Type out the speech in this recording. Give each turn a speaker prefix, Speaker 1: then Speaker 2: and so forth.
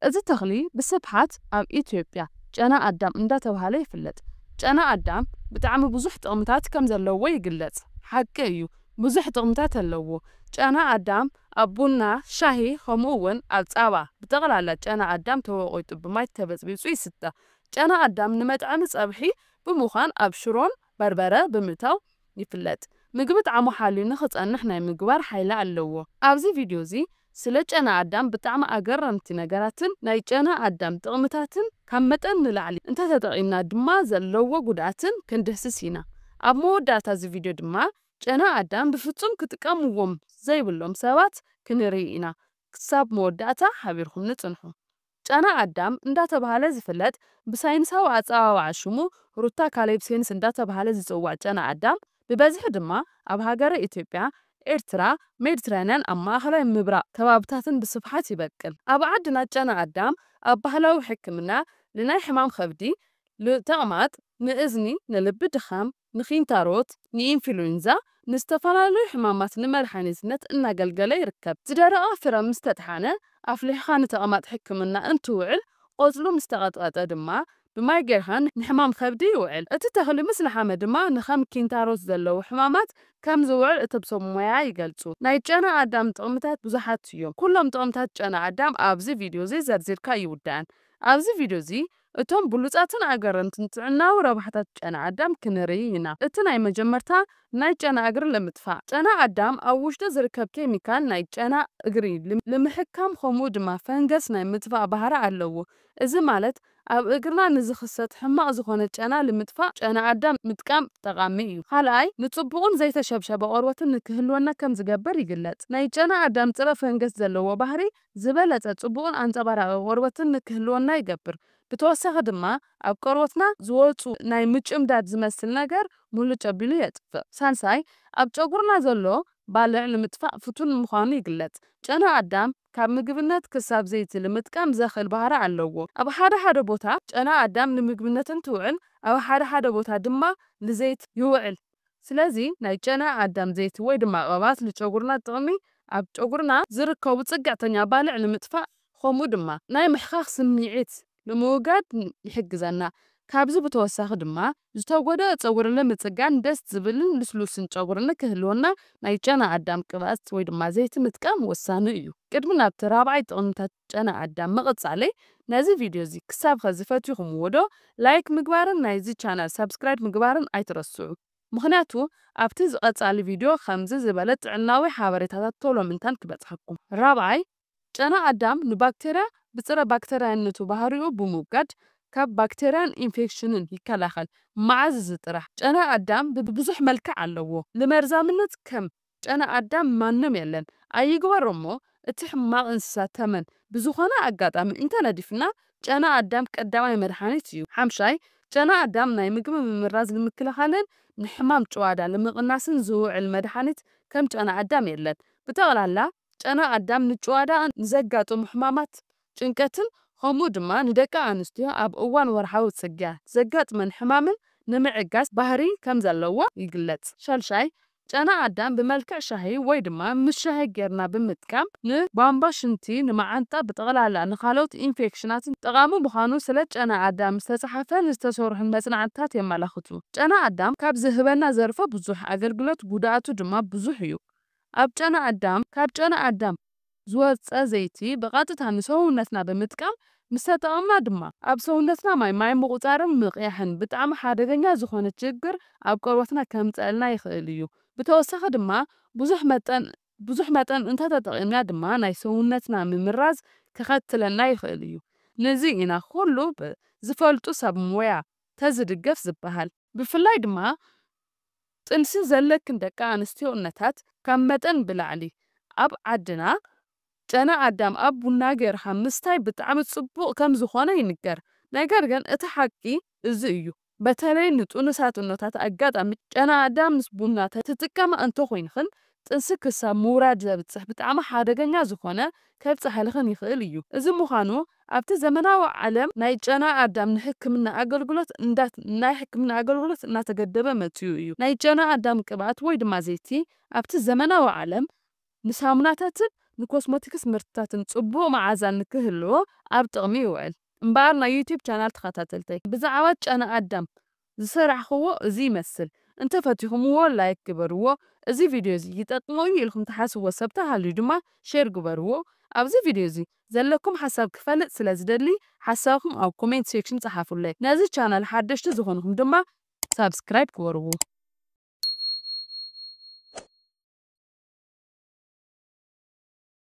Speaker 1: እዚ ተኽሊ ብስፍሓት ኣብ ኢትዮጵያ ጨና ኣዳም እንዳተባሃለ ይፍለጥ። ጨና ኣዳም ብጣዕሚ ብዙሕ ጥቕምታት ከም ዘለዎ ይግለጽ። ሓቂ እዩ፣ ብዙሕ ጥቕምታት ኣለዎ። ጨና ኣዳም ኣብ ቡና፣ ሻሂ ከምኡ'ውን ኣብ ጸባ ብጠቕላላ ጨና ኣዳም ተወቂጡ ብማይ ተበፅቢፁ ይስተ። ጨና ኣዳም ንመጥዐሚ ፀብሒ ብምዃን ኣብ ሽሮን በርበረ ብምእታው ይፍለጥ። ምግቢ ጣዕሙ ሓልዩ ንኽጸንሕ ናይ ምግባር ሓይሊ ኣለዎ። ኣብዚ ቪድዮ እዚ ስለ ጨና ኣዳም ብጣዕሚ ኣገረምቲ ነገራትን ናይ ጨና ኣዳም ጥቕምታትን ካብ መጠን ንላዕሊ እንተተጠቒምና ድማ ዘለዎ ጉድኣትን ክንድህስስ ኢና። ኣብ መወዳእታ እዚ ቪድዮ ድማ ጨና ኣዳም ብፍጹም ክጥቀምዎም ዘይብሎም ሰባት ክንርኢ ኢና። ክሳብ መወዳእታ ሓቢርኩም ንጽንሑ። ጨና ኣዳም እንዳተባሃለ ዝፍለጥ ብሳይንሳዊ ኣጸዋውዓ ሽሙ ሩታ ካሌብሴንስ እንዳተባሃለ ዝጽዋዕ ጨና ኣዳም ብበዝሒ ድማ ኣብ ሃገረ ኢትዮጵያ፣ ኤርትራ፣ ሜዲትራንያን ኣብ ማእኸላይ ምብራቕ ከባብታትን ብስፍሓት ይበቅል። ኣብ ዓድና ጨና ኣዳም ኣብ ባህላዊ ሕክምና ንናይ ሕማም ከብዲ፣ ንተቕማጥ፣ ንእዝኒ፣ ንልቢ ድኻም፣ ንኺንታሮት፣ ንኢንፍሉዌንዛ፣ ንዝተፈላለዩ ሕማማት ንመድሓኒትነት እናገልገለ ይርከብ። ዝደረቐ ፍረ ምስ ተጠሓነ ኣፍሊሕኻ ንተቕማጥ ሕክምና እንትውዕል፣ ቆጽሉ ምስ ተቐጥቀጠ ድማ ብማይ ጌርኻ ንሕማም ከብዲ ይውዕል። እቲ ተኽሊ ምስ ለሓመ ድማ ንኸም ኪንታሮት ዘለዉ ሕማማት ከም ዝውዕል እቶም ሰብ ሞያ ይገልጹ። ናይ ጨና ኣዳም ጥቕምታት ብዙሓት እዮም። ኩሎም ጥቕምታት ጨና ኣዳም ኣብዚ ቪድዮ እዚ ዘርዚርካ ይውዳእን። ኣብዚ ቪድዮ እዚ እቶም ብሉጻትን ኣገረምትን ጥዕናዊ ረብሓታት ጨና ኣዳም ክንርኢ ኢና። እቲ ናይ መጀመርታ ናይ ጨና እግሪ ንምጥፋእ። ጨና ኣዳም ኣብ ውሽጡ ዝርከብ ኬሚካል ናይ ጨና እግሪ ንምሕካም ከምኡ ድማ ፈንገስ ናይ ምጥፋእ ባህሪ ኣለዎ። እዚ ማለት ኣብ እግርና ንዝኽሰት ሕማቕ ዝኾነ ጨና ንምጥፋእ ጨና ኣዳም ምጥቃም ጠቓሚ እዩ። ካልኣይ ንጽቡቕን ዘይተሸብሸበ ቆርበትን ንክህልወና ከም ዝገብር ይግለጽ። ናይ ጨና ኣዳም ጥረ ፈንገስ ዘለዎ ባህሪ ዝበለጸ ጽቡቕን ኣንጸባራቒ ቆርበትን ንክህልወና ይገብር። ብተወሳኺ ድማ ኣብ ቆርበትና ዝወፁ ናይ ምጭምዳድ ዝመስል ነገር ሙሉጭ ኣቢሉ የጥፍእ። ሳልሳይ ኣብ ጨጉርና ዘሎ ባልዕ ንምጥፋእ ፍቱን ምዃኑ ይግለጽ። ጨና ኣዳም ካብ ምግብነት ክሳብ ዘይቲ ንምጥቃም ዘኽእል ባህሪ ኣለዎ። ኣብ ሓደ ቦታ ጨና ኣዳም ንምግብነት እንትውዕል፣ ኣብ ሓደ ቦታ ድማ ንዘይቲ ይውዕል። ስለዚ ናይ ጨና ኣዳም ዘይቲ ወይ ድማ ቅብኣት ንጨጉርና ጥቕሚ ኣብ ጨጉርና ዝርከቡ ጽግዕተኛ ባልዕ ንምጥፋእ ከምኡ ድማ ናይ ምሕኻኽ ስምዒት ንምውጋድ ይሕግዘና። ካብዚ ብተወሳኺ ድማ ዝተጎድአ ጸጉሪ ንምጽጋን ደስ ዝብልን ልስሉስን ጨጉሪ ንክህልወና ናይ ጨና ኣዳም ቅብኣት ወይ ድማ ዘይቲ ምጥቃም ወሳኒ እዩ። ቅድሚ ናብቲ ራብዓይ ጥቕምታት ጨና ኣዳም ምቕጻለይ ነዚ ቪድዮ እዚ ክሳብ ኸዚ ፈቲኹምዎ ዶ ላይክ ምግባርን ናይዚ ቻናል ሰብስክራይብ ምግባርን ኣይትረስዑ። ምኽንያቱ ኣብቲ ዝቐጻሊ ቪድዮ ከምዚ ዝበለ ጥዕናዊ ሓበሬታታት ቶሎ ምንታን ክበጽሐኩም። ራብዓይ ጨና ኣዳም ንባክቴርያ ብጽረ ባክቴርያነቱ ባህሪኡ ብምውጋድ ካብ ባክቴርያን ኢንፌክሽንን ይከላኸል። መዓዝ ዝጥራሕ ጨና ኣዳም ብብዙሕ መልክዕ ኣለዎ። ንመርዛምነት ከም ጨና ኣዳም ማንም የለን። ኣይግበር እሞ እቲ ሕማቕ እንስሳ ተመን ብዝኾነ ኣጋጣሚ እንተነዲፍና ጨና ኣዳም ቀዳማይ መድሓኒት እዩ። ሓምሻይ ጨና ኣዳም ናይ ምግቢ ምምራዝ ንምክልኻልን ንሕማም ጭዋዳ ንምቕናስን ዝውዕል መድሓኒት ከም ጨና ኣዳም የለን። ብጠቕላላ ጨና ኣዳም ንጭዋዳ ንዘጋጥሙ ሕማማት፣ ጭንቀትን ከምኡ ድማ ንደቂ ኣንስትዮ ኣብ እዋን ወርሓዊ ጽግያ ዘጋጥመን ሕማምን ንምዕጋስ ባህሪ ከም ዘለዎ ይግለጽ። ሻልሻይ ጨና ኣዳም ብመልክዕ ሻሂ ወይ ድማ ምስ ሻሂ ጌርና ብምጥቃም ንቧንቧ ሽንቲ፣ ንመዓንጣ ብጠቕላላ ንኻልኦት ኢንፌክሽናትን ጠቓሚ ምዃኑ ስለ ጨና ኣዳም ዝተጻሕፈን ዝተሰርሑን መጽናዕትታት የመላኽቱ። ጨና ኣዳም ካብ ዝህበና ዘርፈ ብዙሕ ኣገልግሎት ጉድኣቱ ድማ ብዙሕ እዩ። ካብ ጨና ኣዳም ዝወፀ ዘይቲ ብቐጥታ ንሰውነትና ብምጥቃም ምስ ተጠቐምና ድማ ኣብ ሰውነትና ማይ ምቁፃርን ምቕያሕን ብጣዕሚ ሓደገኛ ዝኾነ ችግር ኣብ ቆርበትና ከምፅአልና ይኽእል እዩ። ብተወሳኺ ድማ ብዙሕ መጠን እንተተጠቒምና ድማ ናይ ሰውነትና ምምራዝ ክኸትለና ይኽእል እዩ። ነዚ ኢና ኩሉ ዝፈልጡ ሰብ ሞያ ተዝድገፍ ዝበሃል። ብፍላይ ድማ ጥንሲ ዘለክን ደቂ ኣንስትዮ እነታት ካብ መጠን ብላዕሊ ኣብ ዓድና ጨና ኣዳም ኣብ ቡና ጌርካ ምስታይ ብጣዕሚ ጽቡቕ ከም ዝኾነ ይንገር። ነገር ግን እቲ ሓቂ እዚ እዩ። በተለይ ንጡንሳት እኖታት ኣጋጣሚ ጨና ኣዳም ምስ ቡና ትጥቀማ እንተኮይንክን ጥንሲ ክሳብ ምውራድ ዘብጽሕ ብጣዕሚ ሓደገኛ ዝኾነ ከብጽሐልኽን ይኽእል እዩ። እዚ ምዃኑ ኣብቲ ዘመናዊ ዓለም ናይ ጨና ኣዳም ንሕክምና ኣገልግሎት እናተገደበ መጽኡ እዩ። ናይ ጨና ኣዳም ቅብኣት ወይ ድማ ዘይቲ ኣብቲ ዘመናዊ ዓለም ንሳሙናታትን ንኮስሞቲክስ ምርትታትን ጽቡቕ መዓዛን ንክህልዎ ኣብ ጥቕሚ ይውዕል እምበር ናይ ዩቲዩብ ቻናል ተኸታተልተይ ብዛዕባ ጨና ኣዳም ዝሰራሕኽዎ እዚ ይመስል እንተፈቲኹምዎ ላይክ ግበርዎ እዚ ቪድዮ እዚ ይጠቅሞ ኢልኩም ተሓስብዎ ሰብ ተሃልዩ ድማ ሼር ግበርዎ ኣብዚ ቪድዮ እዚ ዘለኩም ሓሳብ ክፈልጥ ስለ ዝደሊ ሓሳብኩም ኣብ ኮሜንት ሴክሽን ጻሓፉለይ ነዚ ቻናል ሓደሽቲ ዝኾንኩም ድማ ሰብስክራይብ ግበርዎ